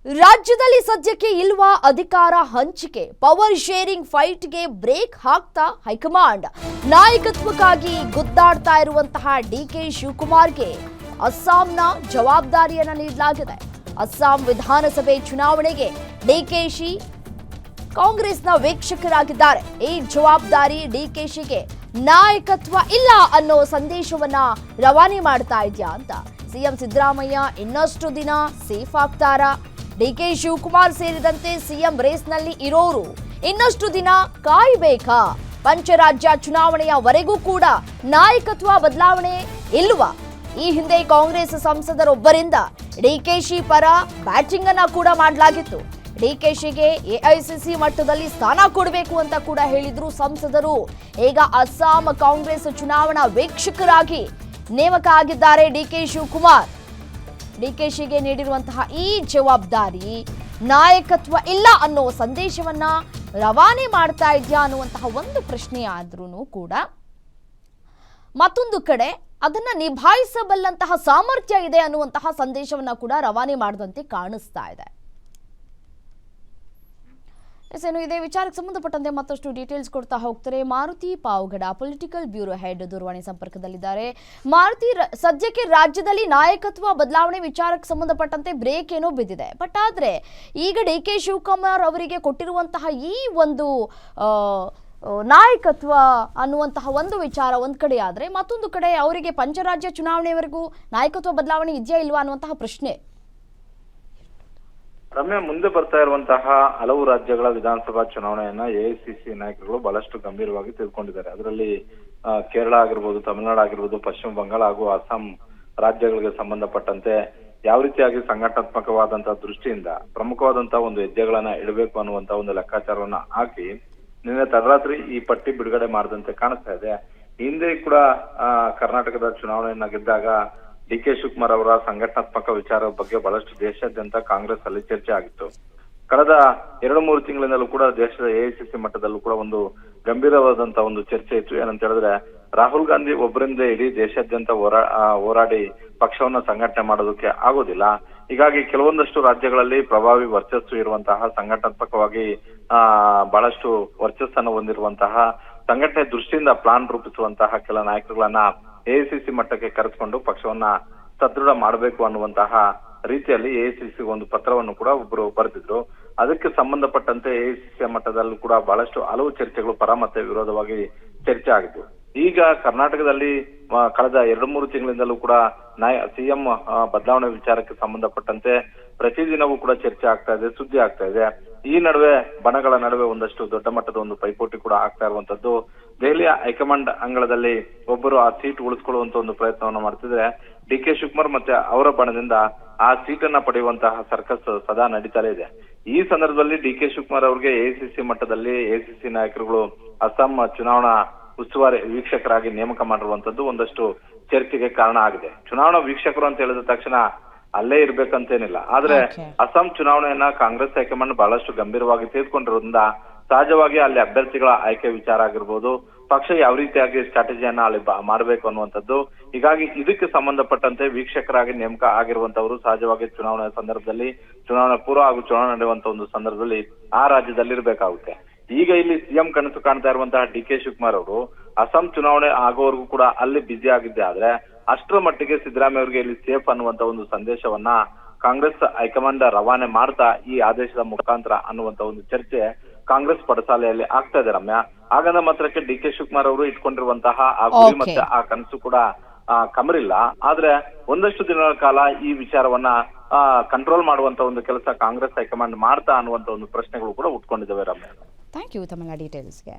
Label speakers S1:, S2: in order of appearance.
S1: ರಾಜ್ಯದಲ್ಲಿ ಸದ್ಯಕ್ಕೆ ಇಲ್ವಾ ಅಧಿಕಾರ ಹಂಚಿಕೆ, ಪವರ್ ಶೇರಿಂಗ್ ಫೈಟ್ಗೆ ಬ್ರೇಕ್ ಹಾಕ್ತಾ ಹೈಕಮಾಂಡ್. ನಾಯಕತ್ವಕ್ಕಾಗಿ ಗುದ್ದಾಡ್ತಾ ಇರುವಂತಹ ಡಿಕೆ ಶಿವಕುಮಾರ್ಗೆ ಅಸ್ಸಾಂನ ಜವಾಬ್ದಾರಿಯನ್ನ ನೀಡಲಾಗಿದೆ. ಅಸ್ಸಾಂ ವಿಧಾನಸಭೆ ಚುನಾವಣೆಗೆ ಡಿಕೆಶಿ ಕಾಂಗ್ರೆಸ್ನ ವೀಕ್ಷಕರಾಗಿದ್ದಾರೆ. ಈ ಜವಾಬ್ದಾರಿ ಡಿಕೆಶಿಗೆ ನಾಯಕತ್ವ ಇಲ್ಲ ಅನ್ನೋ ಸಂದೇಶವನ್ನ ರವಾನೆ ಮಾಡ್ತಾ ಇದೆಯಾ ಅಂತ ಸಿಎಂ ಸಿದ್ದರಾಮಯ್ಯ ಇನ್ನಷ್ಟು ದಿನ ಸೇಫ್ ಆಗ್ತಾರಾ? ಡಿಕೆ ಶಿವಕುಮಾರ್ ಸೇರಿದಂತೆ ಸಿಎಂ ರೇಸ್ನಲ್ಲಿ ಇರೋರು ಇನ್ನಷ್ಟು ದಿನ ಕಾಯಬೇಕಾ? ಪಂಚರಾಜ್ಯ ಚುನಾವಣೆಯವರೆಗೂ ಕೂಡ ನಾಯಕತ್ವ ಬದಲಾವಣೆ ಇಲ್ವಾ? ಈ ಹಿಂದೆ ಕಾಂಗ್ರೆಸ್ ಸಂಸದರೊಬ್ಬರಿಂದ ಡಿಕೆಶಿ ಪರ ಬ್ಯಾಟಿಂಗ್ ಅನ್ನ ಕೂಡ ಮಾಡಲಾಗಿತ್ತು. ಡಿಕೆಶಿಗೆ ಎಐಸಿಸಿ ಮಟ್ಟದಲ್ಲಿ ಸ್ಥಾನ ಕೊಡಬೇಕು ಅಂತ ಕೂಡ ಹೇಳಿದ್ರು ಸಂಸದರು. ಈಗ ಅಸ್ಸಾಂ ಕಾಂಗ್ರೆಸ್ ಚುನಾವಣಾ ವೀಕ್ಷಕರಾಗಿ ನೇಮಕ ಆಗಿದ್ದಾರೆ ಡಿಕೆ ಶಿವಕುಮಾರ್. ಡಿಕೆಶಿಗೆ ನೀಡಿರುವಂತಹ ಈ ಜವಾಬ್ದಾರಿ ನಾಯಕತ್ವ ಇಲ್ಲ ಅನ್ನೋ ಸಂದೇಶವನ್ನ ರವಾನೆ ಮಾಡ್ತಾ ಇದೆಯಾ ಅನ್ನುವಂತಹ ಒಂದು ಪ್ರಶ್ನೆ ಆದ್ರೂ ಕೂಡ ಮತ್ತೊಂದು ಕಡೆ ಅದನ್ನ ನಿಭಾಯಿಸಬಲ್ಲಂತಹ ಸಾಮರ್ಥ್ಯ ಇದೆ ಅನ್ನುವಂತಹ ಸಂದೇಶವನ್ನ ಕೂಡ ರವಾನೆ ಮಾಡದಂತೆ ಕಾಣಿಸ್ತಾ ಇದೆ. ಇದೇ ವಿಚಾರಕ್ಕೆ ಸಂಬಂಧಪಟ್ಟಂತೆ ಮತ್ತಷ್ಟು ಡೀಟೇಲ್ಸ್ ಕೊಡ್ತಾ ಹೋಗ್ತಾರೆ Maruti Pavagada, political bureau head, ದೂರವಾಣಿ ಸಂಪರ್ಕದಲ್ಲಿದ್ದಾರೆ. ಮಾರುತಿ, ಸದ್ಯಕ್ಕೆ ರಾಜ್ಯದಲ್ಲಿ ನಾಯಕತ್ವ ಬದಲಾವಣೆ ವಿಚಾರಕ್ಕೆ ಸಂಬಂಧಪಟ್ಟಂತೆ ಬ್ರೇಕ್ ಏನೋ ಬಿದ್ದಿದೆ. ಬಟ್ ಆದ್ರೆ ಈಗ ಡಿಕೆ ಶಿವಕುಮಾರ್ ಅವರಿಗೆ ಕೊಟ್ಟಿರುವಂತಹ ಈ ಒಂದು ನಾಯಕತ್ವ ಅನ್ನುವಂತಹ ಒಂದು ವಿಚಾರ ಒಂದ್ ಕಡೆ ಆದ್ರೆ, ಮತ್ತೊಂದು ಕಡೆ ಅವರಿಗೆ ಪಂಚರಾಜ್ಯ ಚುನಾವಣೆವರೆಗೂ ನಾಯಕತ್ವ ಬದಲಾವಣೆ ಇದೆಯಾ ಇಲ್ವಾ ಅನ್ನುವಂತಹ ಪ್ರಶ್ನೆ.
S2: ರಮ್ಯಾ, ಮುಂದೆ ಬರ್ತಾ ಇರುವಂತಹ ಹಲವು ರಾಜ್ಯಗಳ ವಿಧಾನಸಭಾ ಚುನಾವಣೆಯನ್ನ ಎಐಸಿಸಿ ನಾಯಕರುಗಳು ಬಹಳಷ್ಟು ಗಂಭೀರವಾಗಿ ತೆಗೆದುಕೊಂಡಿದ್ದಾರೆ. ಅದರಲ್ಲಿ ಕೇರಳ ಆಗಿರ್ಬೋದು, ತಮಿಳುನಾಡು ಆಗಿರ್ಬೋದು, ಪಶ್ಚಿಮ ಬಂಗಾಳ ಹಾಗೂ ಅಸ್ಸಾಂ ರಾಜ್ಯಗಳಿಗೆ ಸಂಬಂಧಪಟ್ಟಂತೆ ಯಾವ ರೀತಿಯಾಗಿ ಸಂಘಟನಾತ್ಮಕವಾದಂತಹ ದೃಷ್ಟಿಯಿಂದ ಪ್ರಮುಖವಾದಂತಹ ಒಂದು ಹೆಜ್ಜೆಗಳನ್ನ ಇಡಬೇಕು ಅನ್ನುವಂತ ಒಂದು ಲೆಕ್ಕಾಚಾರವನ್ನ ಹಾಕಿ ನಿನ್ನೆ ತಡರಾತ್ರಿ ಈ ಪಟ್ಟಿ ಬಿಡುಗಡೆ ಮಾಡದಂತೆ ಕಾಣಿಸ್ತಾ ಇದೆ. ಹಿಂದೆ ಕೂಡ ಕರ್ನಾಟಕದ ಚುನಾವಣೆಯನ್ನ ಗೆದ್ದಾಗ ಡಿಕೆ ಶಿವಕುಮಾರ್ ಅವರ ಸಂಘಟನಾತ್ಮಕ ವಿಚಾರದ ಬಗ್ಗೆ ಬಹಳಷ್ಟು ದೇಶಾದ್ಯಂತ ಕಾಂಗ್ರೆಸ್ ಅಲ್ಲಿ ಚರ್ಚೆ ಆಗಿತ್ತು. ಕಳೆದ 2-3 ತಿಂಗಳಿಂದಲೂ ಕೂಡ ದೇಶದ ಎಐಸಿಸಿ ಮಟ್ಟದಲ್ಲೂ ಕೂಡ ಒಂದು ಗಂಭೀರವಾದಂತಹ ಒಂದು ಚರ್ಚೆ ಇತ್ತು. ಏನಂತ ಹೇಳಿದ್ರೆ, ರಾಹುಲ್ ಗಾಂಧಿ ಒಬ್ಬರಿಂದ ಇಡೀ ದೇಶಾದ್ಯಂತ ಹೋರಾಡಿ ಪಕ್ಷವನ್ನ ಸಂಘಟನೆ ಮಾಡೋದಕ್ಕೆ ಆಗೋದಿಲ್ಲ. ಹೀಗಾಗಿ ಕೆಲವೊಂದಷ್ಟು ರಾಜ್ಯಗಳಲ್ಲಿ ಪ್ರಭಾವಿ ವರ್ಚಸ್ಸು ಇರುವಂತಹ, ಸಂಘಟನಾತ್ಮಕವಾಗಿ ಬಹಳಷ್ಟು ವರ್ಚಸ್ಸನ್ನು ಹೊಂದಿರುವಂತಹ, ಸಂಘಟನೆ ದೃಷ್ಟಿಯಿಂದ ಪ್ಲಾನ್ ರೂಪಿಸುವಂತಹ ಕೆಲ ನಾಯಕರುಗಳನ್ನ ಎಐಸಿಸಿ ಮಟ್ಟಕ್ಕೆ ಕರೆಸಿಕೊಂಡು ಪಕ್ಷವನ್ನ ಸದೃಢ ಮಾಡಬೇಕು ಅನ್ನುವಂತಹ ರೀತಿಯಲ್ಲಿ ಎಐಸಿಸಿ ಒಂದು ಪತ್ರವನ್ನು ಕೂಡ ಒಬ್ಬರು ಬರೆದಿದ್ರು. ಅದಕ್ಕೆ ಸಂಬಂಧಪಟ್ಟಂತೆ ಎಐಸಿಸಿ ಮಟ್ಟದಲ್ಲೂ ಕೂಡ ಬಹಳಷ್ಟು ಹಲವು ಚರ್ಚೆಗಳು ಪರ ಮತ್ತೆ ವಿರೋಧವಾಗಿ ಚರ್ಚೆ ಆಗಿದ್ದು. ಈಗ ಕರ್ನಾಟಕದಲ್ಲಿ ಕಳೆದ 2-3 ತಿಂಗಳಿಂದಲೂ ಕೂಡ ಸಿಎಂ ಬದಲಾವಣೆ ವಿಚಾರಕ್ಕೆ ಸಂಬಂಧಪಟ್ಟಂತೆ ಪ್ರತಿದಿನವೂ ಕೂಡ ಚರ್ಚೆ ಆಗ್ತಾ ಇದೆ, ಸುದ್ದಿ ಆಗ್ತಾ ಇದೆ. ಈ ನಡುವೆ ಬಣಗಳ ನಡುವೆ ಒಂದಷ್ಟು ದೊಡ್ಡ ಮಟ್ಟದ ಒಂದು ಪೈಪೋಟಿ ಕೂಡ ಆಗ್ತಾ ಇರುವಂತದ್ದು. ದೆಹಲಿಯ ಹೈಕಮಾಂಡ್ ಅಂಗಳದಲ್ಲಿ ಒಬ್ಬರು ಆ ಸೀಟ್ ಉಳಿಸ್ಕೊಳ್ಳುವಂತ ಒಂದು ಪ್ರಯತ್ನವನ್ನ ಮಾಡ್ತಿದ್ರೆ, ಡಿಕೆ ಶಿವಕುಮಾರ್ ಮತ್ತೆ ಅವರ ಬಣದಿಂದ ಆ ಸೀಟನ್ನ ಪಡೆಯುವಂತಹ ಸರ್ಕಸ್ ಸದಾ ನಡೀತಾನೆ ಇದೆ. ಈ ಸಂದರ್ಭದಲ್ಲಿ ಡಿಕೆ ಶಿವಕುಮಾರ್ ಅವರಿಗೆ ಎಐಸಿಸಿ ಮಟ್ಟದಲ್ಲಿ ಎಐಸಿಸಿ ನಾಯಕರುಗಳು ಅಸ್ಸಾಂ ಚುನಾವಣಾ ಉಸ್ತುವಾರಿ ವೀಕ್ಷಕರಾಗಿ ನೇಮಕ ಮಾಡಿರುವಂತದ್ದು ಒಂದಷ್ಟು ಚರ್ಚೆಗೆ ಕಾರಣ ಆಗಿದೆ. ಚುನಾವಣಾ ವೀಕ್ಷಕರು ಅಂತ ಹೇಳಿದ ತಕ್ಷಣ ಅಲ್ಲೇ ಇರ್ಬೇಕಂತೇನಿಲ್ಲ. ಆದ್ರೆ ಅಸ್ಸಾಂ ಚುನಾವಣೆಯನ್ನ ಕಾಂಗ್ರೆಸ್ ಹೈಕಮಾಂಡ್ ಬಹಳಷ್ಟು ಗಂಭೀರವಾಗಿ ತೆಗೆದುಕೊಂಡಿರೋದ್ರಿಂದ ಸಹಜವಾಗಿ ಅಲ್ಲಿ ಅಭ್ಯರ್ಥಿಗಳ ಆಯ್ಕೆ ವಿಚಾರ ಆಗಿರ್ಬೋದು, ಪಕ್ಷ ಯಾವ ರೀತಿಯಾಗಿ ಸ್ಟ್ರಾಟಜಿಯನ್ನ ಅಲ್ಲಿ ಮಾಡಬೇಕು ಅನ್ನುವಂಥದ್ದು. ಹೀಗಾಗಿ ಇದಕ್ಕೆ ಸಂಬಂಧಪಟ್ಟಂತೆ ವೀಕ್ಷಕರಾಗಿ ನೇಮಕ ಆಗಿರುವಂತವರು ಸಹಜವಾಗಿ ಚುನಾವಣೆ ಸಂದರ್ಭದಲ್ಲಿ, ಚುನಾವಣೆ ಪೂರ್ವ ಹಾಗೂ ಚುನಾವಣೆ ನಡೆಯುವಂತ ಒಂದು ಸಂದರ್ಭದಲ್ಲಿ ಆ ರಾಜ್ಯದಲ್ಲಿ ಇರಬೇಕಾಗುತ್ತೆ. ಈಗ ಇಲ್ಲಿ ಸಿಎಂ ಕನಸು ಕಾಣ್ತಾ ಇರುವಂತಹ ಡಿಕೆ ಶಿವಕುಮಾರ್ ಅವರು ಅಸ್ಸಾಂ ಚುನಾವಣೆ ಆಗೋವರೆಗೂ ಕೂಡ ಅಲ್ಲಿ ಬ್ಯುಸಿ ಆಗಿದ್ದೆ. ಆದ್ರೆ ಅಷ್ಟರ ಮಟ್ಟಿಗೆ ಸಿದ್ದರಾಮಯ್ಯ ಅವರಿಗೆ ಇಲ್ಲಿ ಸೇಫ್ ಅನ್ನುವಂತ ಒಂದು ಸಂದೇಶವನ್ನ ಕಾಂಗ್ರೆಸ್ ಹೈಕಮಾಂಡ್ ರವಾನೆ ಮಾಡ್ತಾ ಈ ಆದೇಶದ ಮುಖಾಂತರ ಅನ್ನುವಂತ ಒಂದು ಚರ್ಚೆ ಕಾಂಗ್ರೆಸ್ ಪಡಸಾಲೆಯಲ್ಲಿ ಆಗ್ತಾ ಇದೆ. ರಮ್ಯಾ, ಹಾಗಂದ ಮಾತ್ರಕ್ಕೆ ಡಿಕೆ ಶಿವಕುಮಾರ್ ಅವರು ಇಟ್ಕೊಂಡಿರುವಂತಹ ಆ ಗುರಿ ಮತ್ತೆ ಆ ಕನಸು ಕೂಡ ಕಮರಿಲ್ಲ. ಆದ್ರೆ ಒಂದಷ್ಟು ದಿನಗಳ ಕಾಲ ಈ ವಿಚಾರವನ್ನ ಕಂಟ್ರೋಲ್ ಮಾಡುವಂತ ಒಂದು ಕೆಲಸ ಕಾಂಗ್ರೆಸ್ ಹೈಕಮಾಂಡ್ ಮಾಡ್ತಾ ಅನ್ನುವಂತ ಒಂದು ಪ್ರಶ್ನೆಗಳು ಕೂಡ ಉಟ್ಕೊಂಡಿದ್ದಾವೆ. ರಮ್ಯಾ,
S1: ಥ್ಯಾಂಕ್ ಯು ತಮ್ಮ ಡೀಟೇಲ್ಸ್ಗೆ.